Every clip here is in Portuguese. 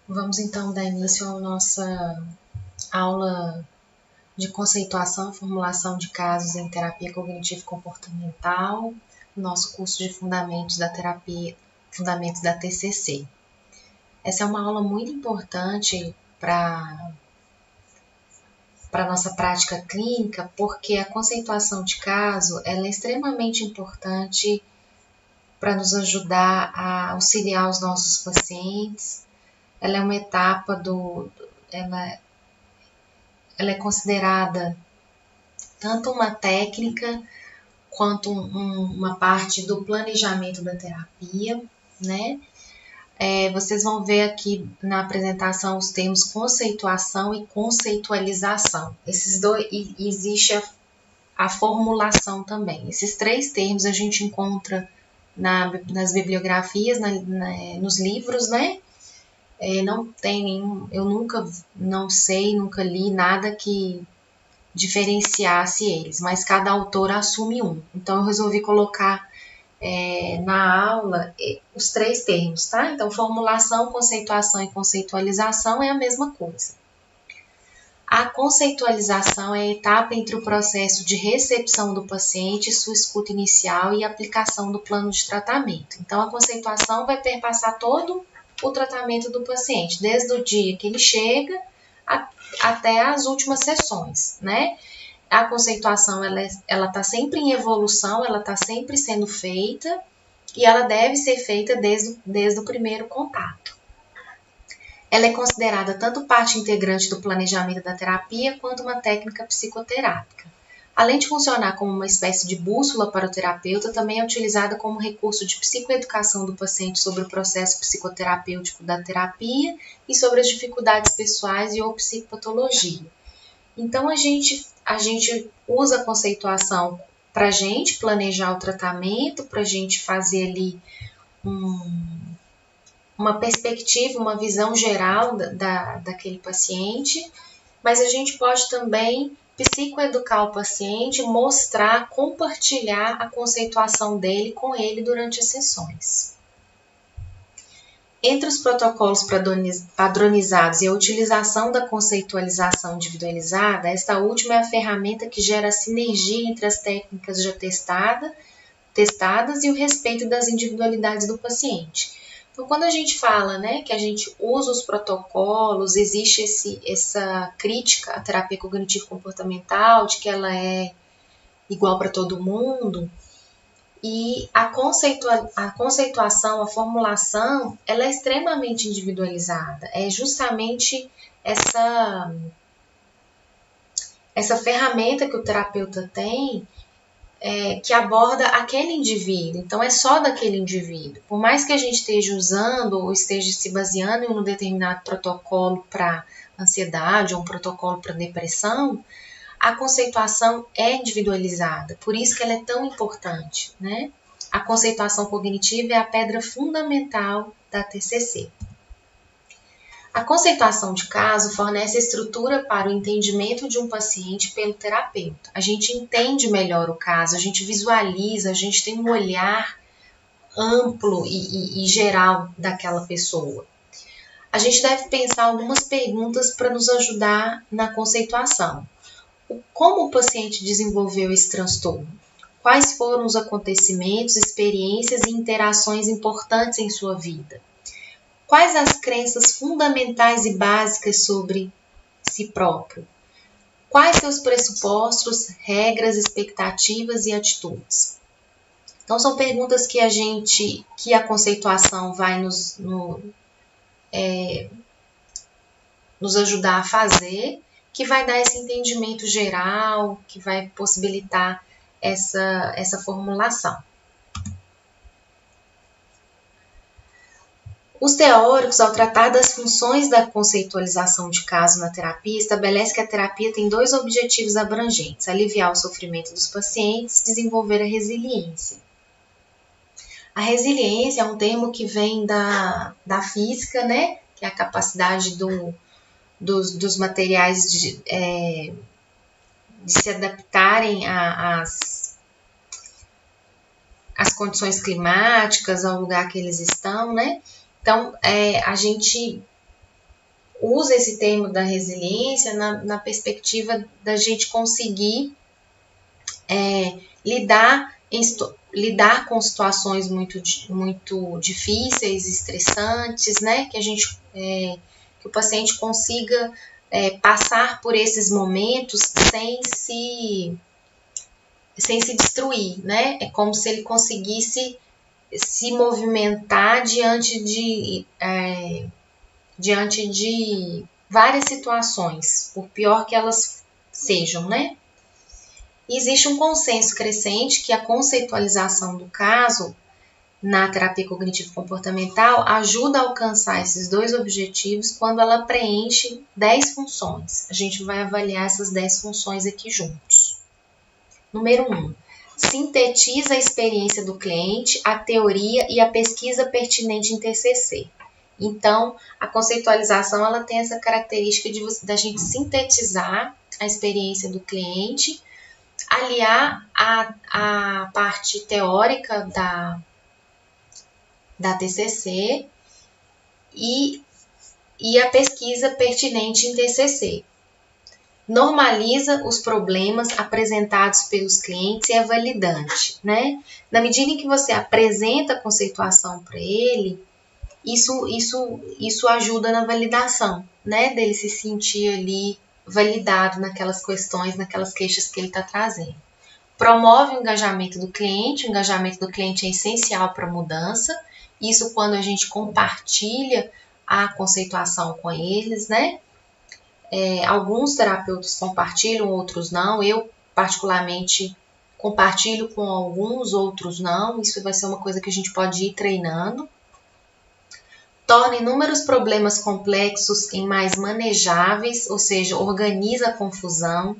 Vamos então dar início à nossa aula de conceituação e formulação de casos em terapia cognitivo-comportamental, nosso curso de fundamentos da terapia, fundamentos da TCC. Essa é uma aula muito importante para a nossa prática clínica, porque a conceituação de caso ela é extremamente importante para nos ajudar a auxiliar os nossos pacientes. Ela é uma etapa ela é considerada tanto uma técnica quanto uma parte do planejamento da terapia, né? Vocês vão ver aqui na apresentação os termos conceituação e conceitualização. Esses dois, existe a formulação também. Esses três termos a gente encontra nas bibliografias, nos livros, né? Não tem nenhum, eu nunca li nada que diferenciasse eles, mas cada autor assume um. Então, eu resolvi colocar na aula os três termos, tá? Então, formulação, conceituação e conceitualização é a mesma coisa. A conceitualização é a etapa entre o processo de recepção do paciente, sua escuta inicial e aplicação do plano de tratamento. Então, a conceituação vai perpassar todo o tratamento do paciente, desde o dia que ele chega até as últimas sessões, né? A conceituação, ela está sempre em evolução, ela está sempre sendo feita e ela deve ser feita desde o primeiro contato. Ela é considerada tanto parte integrante do planejamento da terapia quanto uma técnica psicoterápica. Além de funcionar como uma espécie de bússola para o terapeuta, também é utilizada como recurso de psicoeducação do paciente sobre o processo psicoterapêutico da terapia e sobre as dificuldades pessoais e ou psicopatologia. Então, a gente usa a conceituação para a gente planejar o tratamento, para a gente fazer ali uma perspectiva, uma visão geral daquele paciente, mas a gente pode também psicoeducar o paciente, mostrar, compartilhar a conceituação dele com ele durante as sessões. Entre os protocolos padronizados e a utilização da conceitualização individualizada, esta última é a ferramenta que gera a sinergia entre as técnicas já testadas e o respeito das individualidades do paciente. Então, quando a gente fala, né, que a gente usa os protocolos, existe essa crítica à terapia cognitivo-comportamental, de que ela é igual para todo mundo, e a conceituação, a formulação, ela é extremamente individualizada. É justamente essa ferramenta que o terapeuta tem que aborda aquele indivíduo. Então, é só daquele indivíduo. Por mais que a gente esteja usando ou esteja se baseando em um determinado protocolo para ansiedade ou um protocolo para depressão, a conceituação é individualizada. Por isso que ela é tão importante, né? A conceituação cognitiva é a pedra fundamental da TCC. A conceituação de caso fornece estrutura para o entendimento de um paciente pelo terapeuta. A gente entende melhor o caso, a gente visualiza, a gente tem um olhar amplo e geral daquela pessoa. A gente deve pensar algumas perguntas para nos ajudar na conceituação. Como o paciente desenvolveu esse transtorno? Quais foram os acontecimentos, experiências e interações importantes em sua vida? Quais as crenças fundamentais e básicas sobre si próprio? Quais seus pressupostos, regras, expectativas e atitudes? Então, são perguntas que a conceituação vai nos ajudar a fazer, que vai dar esse entendimento geral, que vai possibilitar essa formulação. Os teóricos, ao tratar das funções da conceitualização de caso na terapia, estabelecem que a terapia tem dois objetivos abrangentes: aliviar o sofrimento dos pacientes e desenvolver a resiliência. A resiliência é um termo que vem da física, né? Que é a capacidade dos materiais de se adaptarem às condições climáticas, ao lugar que eles estão, né? Então, a gente usa esse termo da resiliência na perspectiva da gente conseguir lidar com situações muito difíceis, estressantes, né? Que o paciente consiga passar por esses momentos sem se destruir, né? É como se ele conseguisse se movimentar diante de várias situações, por pior que elas sejam, né? Existe um consenso crescente que a conceitualização do caso na terapia cognitivo-comportamental ajuda a alcançar esses dois objetivos quando ela preenche 10 funções. A gente vai avaliar essas 10 funções aqui juntos. Número 1. Sintetiza a experiência do cliente, a teoria e a pesquisa pertinente em TCC. Então, a conceitualização ela tem essa característica da gente sintetizar a experiência do cliente, aliar a parte teórica da TCC e a pesquisa pertinente em TCC. Normaliza os problemas apresentados pelos clientes e é validante, né? Na medida em que você apresenta a conceituação para ele, isso ajuda na validação, né? Dele se sentir ali validado naquelas questões, naquelas queixas que ele está trazendo. Promove o engajamento do cliente é essencial para a mudança, isso quando a gente compartilha a conceituação com eles, né? Alguns terapeutas compartilham, outros não. Eu, particularmente, compartilho com alguns, outros não. Isso vai ser uma coisa que a gente pode ir treinando. Torna inúmeros problemas complexos em mais manejáveis, ou seja, organiza a confusão.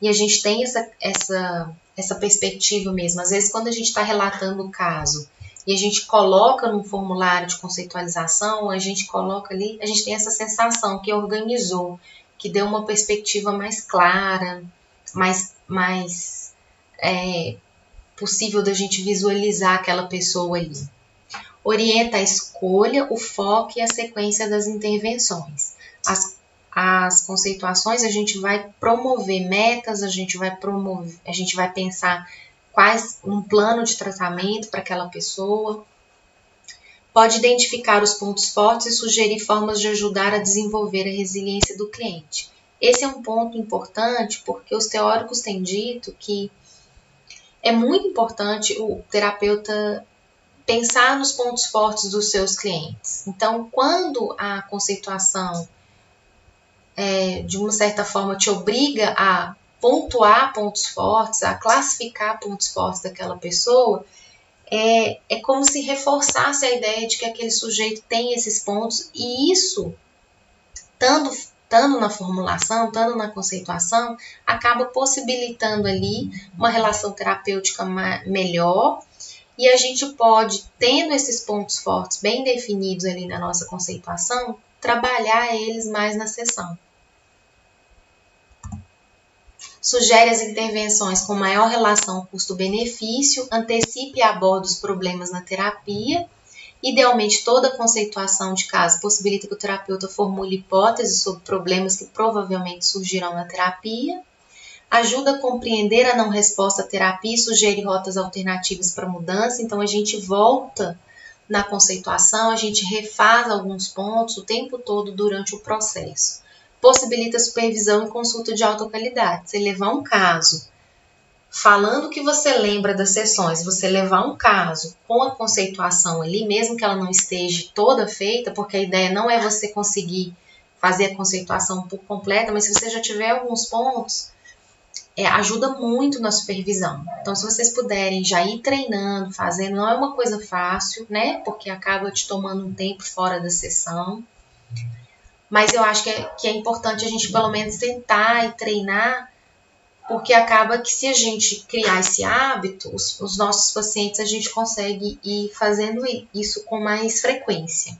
E a gente tem essa perspectiva mesmo. Às vezes, quando a gente está relatando o caso e a gente coloca num formulário de conceitualização, a gente coloca ali, a gente tem essa sensação que organizou, que deu uma perspectiva mais clara, mais possível da gente visualizar aquela pessoa ali. Orienta a escolha, o foco e a sequência das intervenções. As conceituações, a gente vai promover metas, a gente vai pensar um plano de tratamento para aquela pessoa. Pode identificar os pontos fortes e sugerir formas de ajudar a desenvolver a resiliência do cliente. Esse é um ponto importante porque os teóricos têm dito que é muito importante o terapeuta pensar nos pontos fortes dos seus clientes. Então, quando a conceituação, de uma certa forma, te obriga a pontuar pontos fortes, a classificar pontos fortes daquela pessoa, é como se reforçasse a ideia de que aquele sujeito tem esses pontos, e isso, estando na formulação, estando na conceituação, acaba possibilitando ali uma relação terapêutica melhor, e a gente pode, tendo esses pontos fortes bem definidos ali na nossa conceituação, trabalhar eles mais na sessão. Sugere as intervenções com maior relação custo-benefício, antecipe e aborda os problemas na terapia. Idealmente, toda a conceituação de caso possibilita que o terapeuta formule hipóteses sobre problemas que provavelmente surgirão na terapia. Ajuda a compreender a não resposta à terapia e sugere rotas alternativas para mudança. Então, a gente volta na conceituação, a gente refaz alguns pontos o tempo todo durante o processo. Possibilita supervisão e consulta de alta qualidade. Você levar um caso, falando que você lembra das sessões, você levar um caso com a conceituação ali, mesmo que ela não esteja toda feita, porque a ideia não é você conseguir fazer a conceituação por completa, mas se você já tiver alguns pontos, ajuda muito na supervisão. Então, se vocês puderem já ir treinando, fazendo, não é uma coisa fácil, né? Porque acaba te tomando um tempo fora da sessão. Mas eu acho que é importante a gente pelo menos tentar e treinar, porque acaba que se a gente criar esse hábito, os nossos pacientes, a gente consegue ir fazendo isso com mais frequência.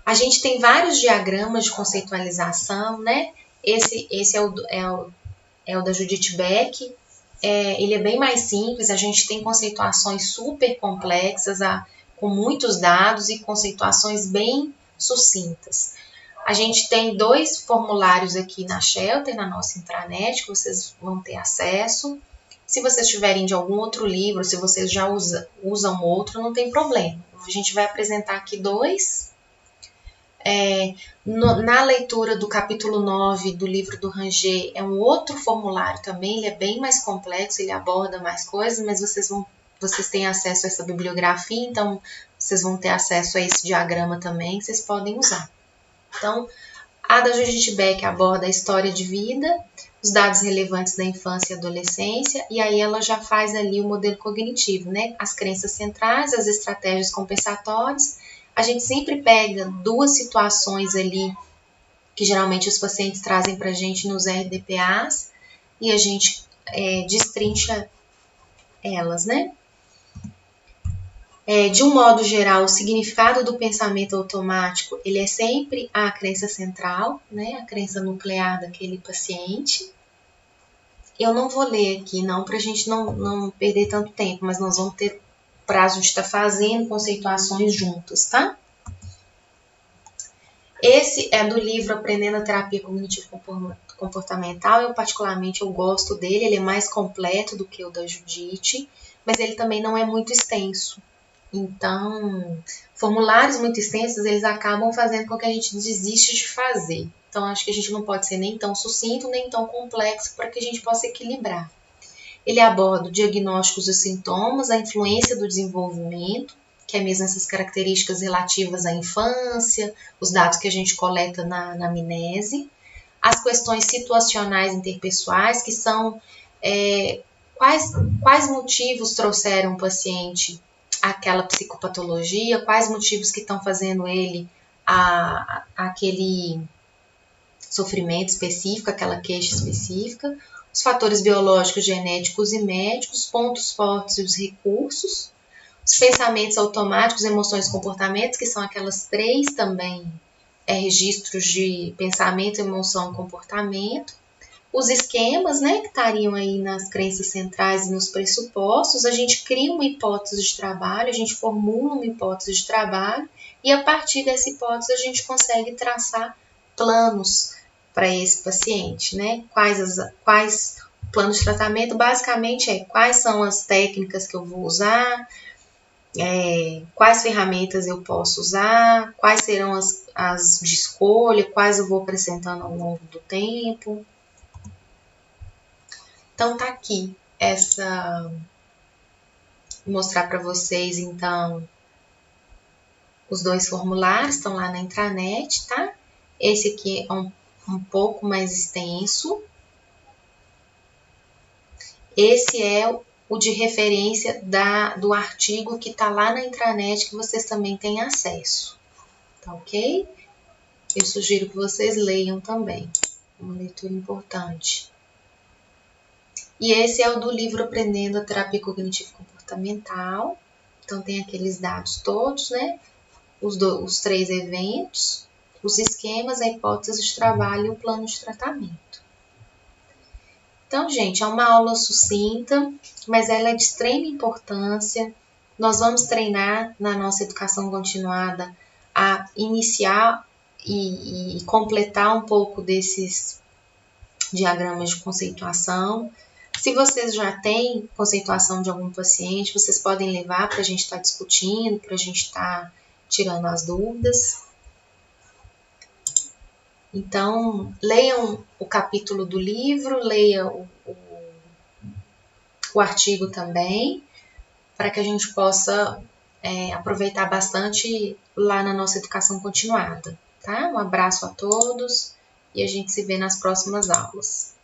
A gente tem vários diagramas de conceitualização, né? Esse é o da Judith Beck. Ele é bem mais simples, a gente tem conceituações super complexas. com muitos dados e conceituações bem sucintas. A gente tem 2 formulários aqui na Shelter, na nossa intranet, que vocês vão ter acesso. Se vocês tiverem de algum outro livro, se vocês já usam outro, não tem problema. A gente vai apresentar aqui 2. Na leitura do capítulo 9 do livro do Ranger, é um outro formulário também, ele é bem mais complexo, ele aborda mais coisas, mas vocês têm acesso a essa bibliografia, então vocês vão ter acesso a esse diagrama também, que vocês podem usar. Então, a da Judith Beck aborda a história de vida, os dados relevantes da infância e adolescência, e aí ela já faz ali o modelo cognitivo, né? As crenças centrais, as estratégias compensatórias. A gente sempre pega 2 situações ali que geralmente os pacientes trazem para a gente nos RDPAs e a gente destrincha elas, né? De um modo geral, o significado do pensamento automático, ele é sempre a crença central, né? A crença nuclear daquele paciente. Eu não vou ler aqui, não, para a gente não perder tanto tempo, mas nós vamos ter prazo de estar fazendo conceituações juntas, tá? Esse é do livro Aprendendo a Terapia Cognitivo-Comportamental. Eu particularmente gosto dele, ele é mais completo do que o da Judith, mas ele também não é muito extenso. Então, formulários muito extensos, eles acabam fazendo com que a gente desista de fazer. Então, acho que a gente não pode ser nem tão sucinto, nem tão complexo, para que a gente possa equilibrar. Ele aborda diagnósticos e sintomas, a influência do desenvolvimento, que é mesmo essas características relativas à infância, os dados que a gente coleta na anamnese, as questões situacionais interpessoais, que são quais motivos trouxeram o paciente àquela psicopatologia, quais motivos que estão fazendo ele aquele sofrimento específico, aquela queixa específica, os fatores biológicos, genéticos e médicos, pontos fortes e os recursos, os pensamentos automáticos, emoções e comportamentos, que são aquelas 3 também registros de pensamento, emoção e comportamento, os esquemas, né, que estariam aí nas crenças centrais e nos pressupostos, a gente cria uma hipótese de trabalho, a gente formula uma hipótese de trabalho e a partir dessa hipótese a gente consegue traçar planos para esse paciente, né? Quais planos de tratamento, basicamente quais são as técnicas que eu vou usar, quais ferramentas eu posso usar, quais serão as de escolha, quais eu vou acrescentando ao longo do tempo. Então, tá aqui mostrar para vocês, então, os 2 formulários, estão lá na intranet, tá? Esse aqui é um pouco mais extenso. Esse é o de referência do artigo que está lá na intranet, que vocês também têm acesso, tá ok? Eu sugiro que vocês leiam também, uma leitura importante. E esse é o do livro Aprendendo a Terapia Cognitivo-Comportamental. Então, tem aqueles dados todos, né? Os 3 eventos, os esquemas, a hipótese de trabalho e o plano de tratamento. Então, gente, é uma aula sucinta, mas ela é de extrema importância. Nós vamos treinar na nossa educação continuada a iniciar e completar um pouco desses diagramas de conceituação. Se vocês já têm conceituação de algum paciente, vocês podem levar para a gente estar discutindo, para a gente estar tirando as dúvidas. Então, leiam o capítulo do livro, leiam o artigo também, para que a gente possa aproveitar bastante lá na nossa educação continuada, tá? Um abraço a todos e a gente se vê nas próximas aulas.